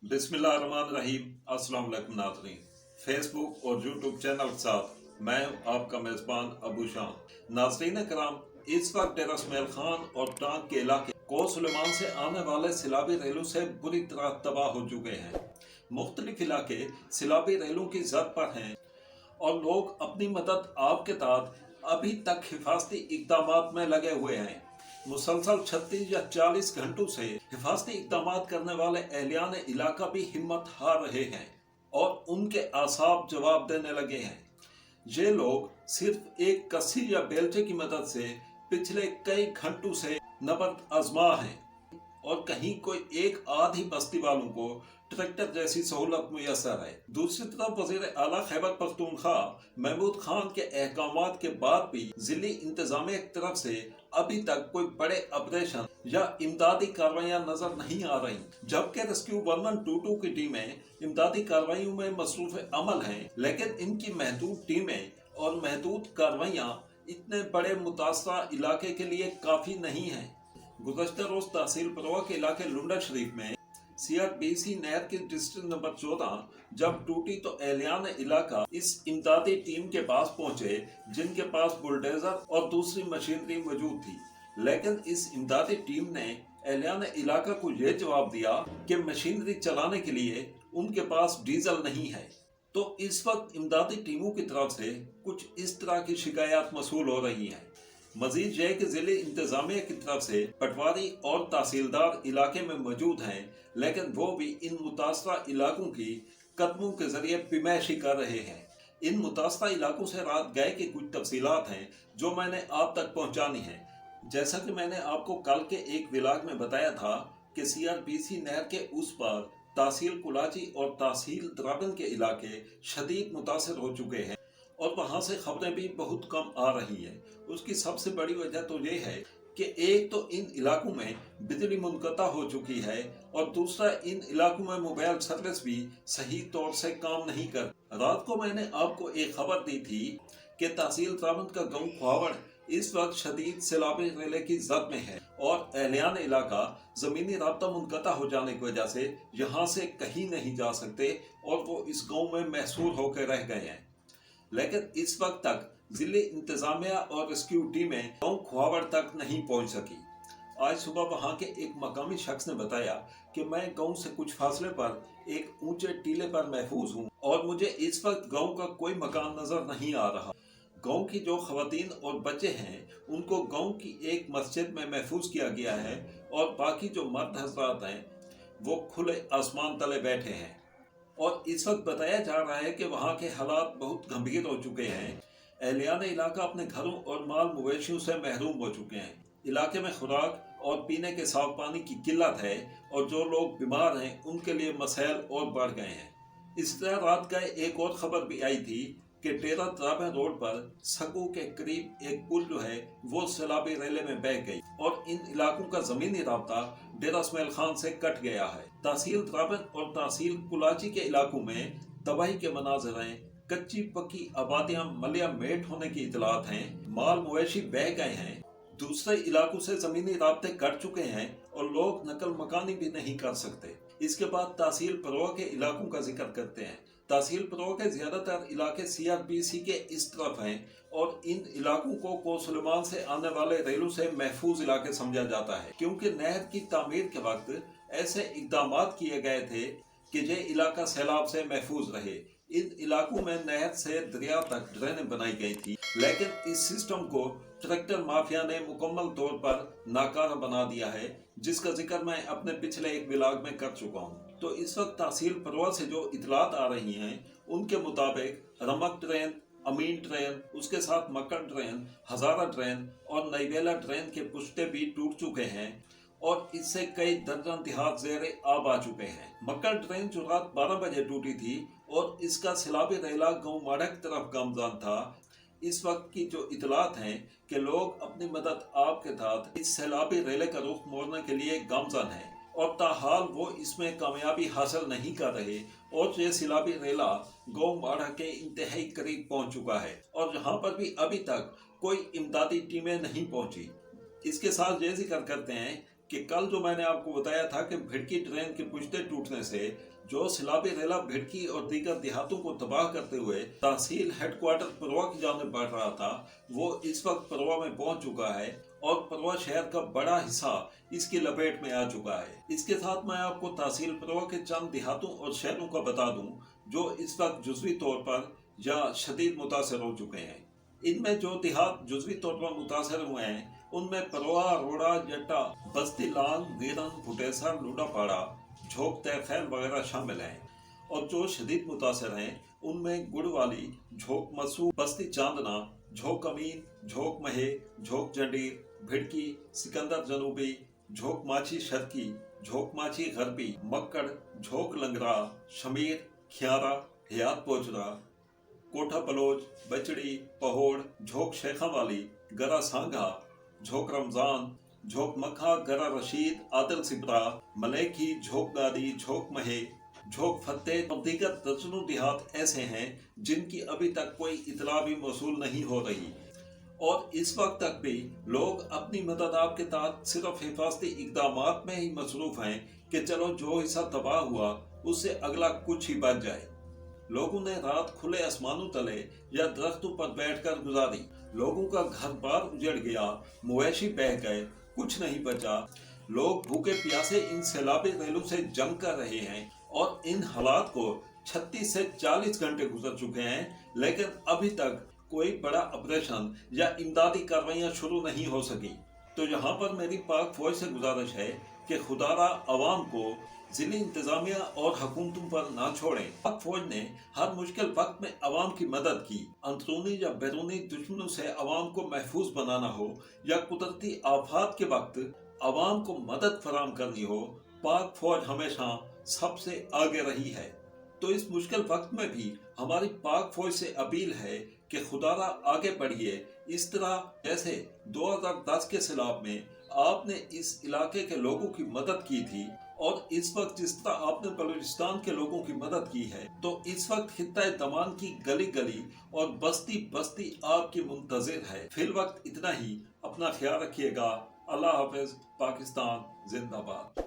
बिस्मिल्लाहिर्रहमानिर्रहीम। अस्सलाम वालेकुम नाज़रीन। फेसबुक और यूट्यूब चैनल के साथ मैं आपका मेज़बान अबू शान। नाज़रीन कराम, इस वक्त डेरा इसमाइल खान और टांग के इलाके को सुलेमान से आने वाले सिलाबी रेलों से बुरी तरह तबाह हो चुके हैं। मुख्तलिफ इलाके सिलाबी रेलों की जद पर हैं और लोग अपनी मदद आपके तहत अभी तक हिफाजती इकदाम में लगे हुए हैं। मुसलसल 36 या 40 घंटों से हिफाजती इकदाम करने वाले एहलियान इलाका भी हिम्मत हार रहे हैं और उनके आसाब जवाब देने लगे हैं। ये लोग सिर्फ एक कस्सी या बेलचे की मदद से पिछले कई घंटों से नबर्द आजमा हैं और कहीं कोई एक आधी बस्ती वालों को ट्रैक्टर जैसी सहूलत मुयसर है। दूसरी तरफ वज़ीर आला खैबर पख्तूनख्वा महमूद खान के अहकामात के बाद भी जिली इंतजामिया की तरफ से अभी तक कोई बड़े ऑपरेशन या इमदादी कार्रवाइयां नजर नहीं आ रही, जबकि रेस्क्यू 1122 की टीमें इमदादी कार्रवाइयों में मसरूफ अमल हैं, लेकिन इनकी महदूद टीमें और महदूद कार्रवाइयां इतने बड़े मुतासरा इलाके के लिए काफी नहीं है। गुज़श्ता रोज तहसील परवा के इलाके लुंडा शरीफ में CRPC नहर की डिस्ट्रिक्ट नंबर 14 जब टूटी तो एहलियान इलाका इस इमदादी टीम के पास पहुंचे, जिनके पास बुलडोजर और दूसरी मशीनरी मौजूद थी। लेकिन इस इमदादी टीम ने एहलियान इलाका को यह जवाब दिया कि मशीनरी चलाने के लिए उनके पास डीजल नहीं है। तो इस वक्त इमदादी टीमों की तरफ से कुछ इस तरह की शिकायत मसूल हो रही हैं। मजीद यह कि जिले इंतजामिया की तरफ से पटवारी और तहसीलदार इलाके में मौजूद हैं, लेकिन वो भी इन मुतासरा इलाकों की कदमों के जरिए पिमैशी कर रहे हैं। इन मुतासरा इलाकों से रात गए की कुछ तफसीलात हैं जो मैंने आप तक पहुंचानी है। जैसा कि मैंने आपको कल के एक विलाग में बताया था कि CRPC नहर के उस पार तहसील कुलाची और तहसील द्राबन के इलाके शदीद मुतासर हो चुके हैं और वहाँ से खबरें भी बहुत कम आ रही हैं। उसकी सबसे बड़ी वजह तो ये है कि एक तो इन इलाकों में बिजली मुनक़ता हो चुकी है और दूसरा इन इलाकों में मोबाइल सर्विस भी सही तौर से काम नहीं कर। रात को मैंने आपको एक खबर दी थी कि तहसील द्राबन का गाँव खुआवड़ इस वक्त शदीद सैलाबी रेले की जद में है और एहलियान इलाका जमीनी राब्ता मुनक़ता हो जाने की वजह से यहाँ से कहीं नहीं जा सकते और वो इस गाँव में महसूर होकर रह गए हैं। लेकिन इस वक्त तक जिले इंतजामिया और रेस्क्यू टीमें गाँव खुआवड़ तक नहीं पहुंच सकी। आज सुबह वहां के एक मकामी शख्स ने बताया कि मैं गांव से कुछ फासले पर एक ऊंचे टीले पर महफूज हूं और मुझे इस वक्त गांव का कोई मकान नजर नहीं आ रहा। गांव की जो खवातीन और बच्चे हैं उनको गांव की एक मस्जिद में महफूज किया गया है और बाकी जो मर्द हजरात हैं वो खुले आसमान तले बैठे हैं। और इस वक्त बताया जा रहा है कि वहाँ के हालात बहुत गंभीर हो चुके हैं। एहलियान इलाका अपने घरों और माल मवेशियों से महरूम हो चुके हैं। इलाके में खुराक और पीने के साफ पानी की किल्लत है और जो लोग बीमार हैं उनके लिए मसैल और बढ़ गए हैं। इस तरह रात का एक और खबर भी आई थी कि डेरा द्राबन रोड पर सकू के करीब एक पुल जो है वो सैलाबी रेले में बह गई और इन इलाकों का जमीनी राब्ता डेरा इसमाइल खान से कट गया है। तहसील द्राबन और तहसील कुलाची के इलाकों में तबाही के मनाज़र हैं। कच्ची पक्की आबादियां मलिया मेट होने की इतलात हैं। माल मवेशी बह गए हैं। दूसरे इलाकों से जमीनी राब्ते कट चुके हैं और लोग नकल मकानी भी नहीं कर सकते। इसके बाद तहसील परवा के इलाकों का जिक्र करते हैं। तहसील परवा के ज्यादातर इलाके CRPC के इस तरफ हैं और इन इलाकों को कोसुलेमान से आने वाले रेलों से महफूज इलाके समझा जाता है, क्योंकि नहर की तामीर के वक्त ऐसे इकदाम किए गए थे कि ये इलाका सैलाब से महफूज रहे। इन इलाकों में नहर से दरिया तक ड्रेनें बनाई गई थी, लेकिन इस सिस्टम को ट्रैक्टर माफिया ने मुकम्मल तौर पर नाकारा बना दिया है, जिसका जिक्र मैं अपने पिछले एक विलाग में कर चुका हूँ। तो इस वक्त तहसील परवा से जो इतलात आ रही हैं उनके मुताबिक रमक ट्रेन, अमीन ट्रेन, उसके साथ मक्कड़ ट्रेन, हजारा ट्रेन और नईबेला ट्रेन के पुश्ते भी टूट चुके हैं और इससे कई दर्जन देहात ज़ेरे आब आ चुके हैं। मक्कड़ ट्रेन जो रात 12 बजे टूटी थी और इसका सैलाबी रेला गाँव माड़ा की तरफ गामजान था। इस वक्त की जो इतलात हैं कि लोग अपनी मदद आपके तहत इस सैलाबी रेले का रुख मोड़ने के लिए गामजान हैं और ताहाल वो इसमें कामयाबी हासिल नहीं कर रहे और ये सैलाबी रेला गाँव माड़ा के इंतहाई करीब पहुंच चुका है और यहाँ पर भी अभी तक कोई इमदादी टीमें नहीं पहुंची। इसके साथ ये जिक्र करते हैं کہ کل جو میں نے آپ کو بتایا تھا کہ بھڑکی ٹرین کے پشتے ٹوٹنے سے جو سیلابی ریلا بھڑکی اور دیگر دیہاتوں کو تباہ کرتے ہوئے تحصیل ہیڈ کوارٹر پروا کی جانب بڑھ رہا تھا، وہ اس وقت پروا میں پہنچ چکا ہے اور پروا شہر کا بڑا حصہ اس کی لپیٹ میں آ چکا ہے۔ اس کے ساتھ میں آپ کو تحصیل پروا کے چند دیہاتوں اور شہروں کا بتا دوں جو اس وقت جزوی طور پر یا شدید متاثر ہو چکے ہیں۔ ان میں جو دیہات جزوی طور پر متاثر ہوئے ہیں ان میں پروا، روڑا، جٹا، بستی لال، ویرن، بھٹیسر، لوڈا پاڑا، جھوک تیرخیل وغیرہ شامل ہیں، اور جو شدید متاثر ہیں ان میں گڑ والی، جھوک مسو، بستی چاندنا، جھوک امین، جھوک مہے، جھوک جنڈیر، بھڑکی، سکندر جنوبی، جھوک ماچھی شرقی، جھوک ماچھی غربی، مکڑ، جھوک لنگرا، شمیر، کھیارا، حیات پوچرا، کوٹھا بلوچ، بچڑی، پہوڑ، جھوک شیخا والی، گرا سانگھا، جھوک رمضان، جھوک مکھا، گرا رشید، عادل سپرا، ملیکی، جھوک گادی، جھوک مہے، جھوک فتح اور دیگر درجنوں دیہات ایسے ہیں جن کی ابھی تک کوئی اطلاع بھی موصول نہیں ہو رہی، اور اس وقت تک بھی لوگ اپنی مدد آپ کے تحت صرف حفاظتی اقدامات میں ہی مصروف ہیں کہ چلو جو حصہ تباہ ہوا اس سے اگلا کچھ ہی بچ جائے۔ لوگوں نے رات کھلے آسمانوں تلے یا درختوں پر بیٹھ کر گزاری، لوگوں کا گھر بار اجڑ گیا، مویشی بہہ گئے، کچھ نہیں بچا، لوگ بھوکے پیاسے ان سیلابی ریلوں سے جنگ کر رہے ہیں، اور ان حالات کو 36 سے 40 گھنٹے گزر چکے ہیں، لیکن ابھی تک کوئی بڑا آپریشن یا امدادی کارروائیاں شروع نہیں ہو سکی۔ تو یہاں پر میری پاک فوج سے گزارش ہے کہ خدا را عوام کو ضلعی انتظامیہ اور حکومتوں پر نہ چھوڑیں۔ پاک فوج نے ہر مشکل وقت میں عوام کی مدد کی، اندرونی یا بیرونی دشمنوں سے عوام کو محفوظ بنانا ہو یا قدرتی آفات کے وقت عوام کو مدد فراہم کرنی ہو، پاک فوج ہمیشہ سب سے آگے رہی ہے۔ تو اس مشکل وقت میں بھی ہماری پاک فوج سے اپیل ہے کہ خدا را آگے بڑھیے، اس طرح جیسے 2010 کے سیلاب میں آپ نے اس علاقے کے لوگوں کی مدد کی تھی، اور اس وقت جس طرح آپ نے بلوچستان کے لوگوں کی مدد کی ہے، تو اس وقت خطہ دمان کی گلی گلی اور بستی بستی آپ کی منتظر ہے۔ فی الوقت اتنا ہی، اپنا خیال رکھیے گا۔ اللہ حافظ۔ پاکستان زندہ باد۔